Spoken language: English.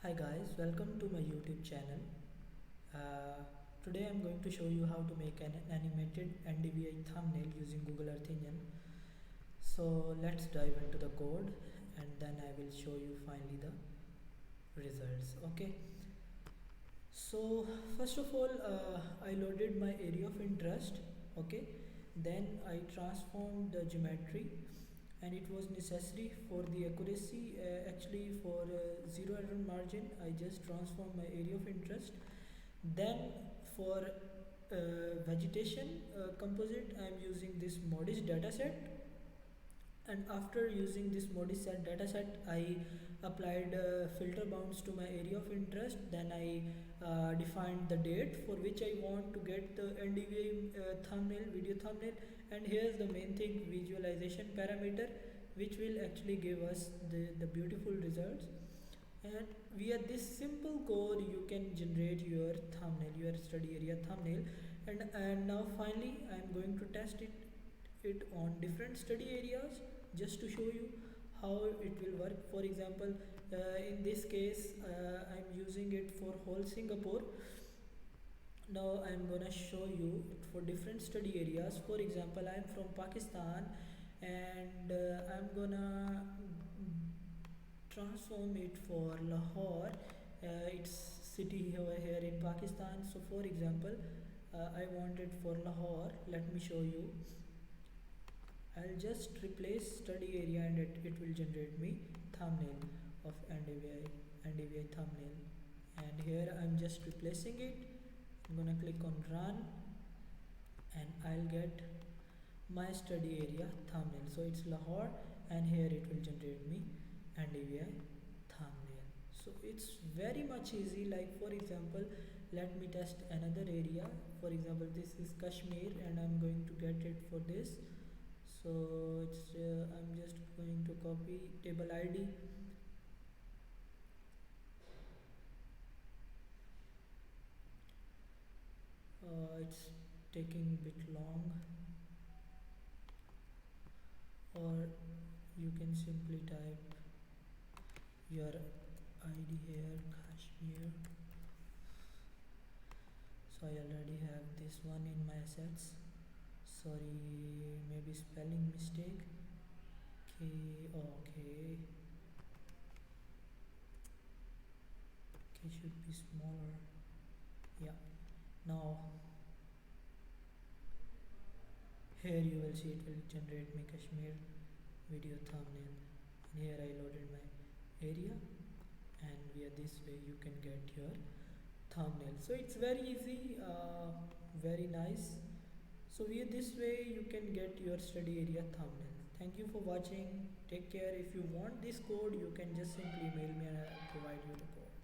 Hi guys, welcome to my YouTube channel. Today I'm going to show you how to make an animated NDVI thumbnail using Google Earth Engine. So let's dive into the code and then I will show you finally the results. Okay. So first of all, I loaded my area of interest. Okay. Then I transformed the geometry, and it was necessary for the accuracy. Actually, for zero error margin, I just transform my area of interest. Then for vegetation composite, I am using this modis dataset, and after using this modis set dataset, I applied filter bounds to my area of interest. Then I defined the date for which I want to get the NDVI thumbnail, video thumbnail, and here's the main thing, visualization parameter, which will actually give us the beautiful results. And via this simple code you can generate your thumbnail, your study area thumbnail. And now finally I am going to test it on different study areas just to show you how it will work. For example, in this case I'm using it for whole Singapore. Now I'm gonna show you for different study areas. For example, I'm from Pakistan, and I'm gonna transform it for Lahore. It's city over here in Pakistan. So for example, I want it for Lahore. Let me show you. I'll just replace study area, and it will generate me thumbnail of NDVI thumbnail. And here I'm just replacing it. I'm gonna click on run, and I'll get my study area thumbnail. So it's Lahore, and here it will generate me NDVI thumbnail. So it's very much easy. Like for example, let me test another area. For example, this is Kashmir, and I'm going to get it for this. So it's I'm just going to copy table ID. It's taking a bit long, or you can simply type your ID here, Kashmir. So I already have this one in my assets. Sorry, maybe spelling mistake. Okay, should be smaller. Yeah. Now here you will see it will generate me Kashmir video thumbnail, and here I loaded my area, and via this way you can get your thumbnail. So it's very easy, very nice. So via this way you can get your study area thumbnail. Thank you for watching. Take care. If you want this code, you can just simply mail me and I'll provide you the code.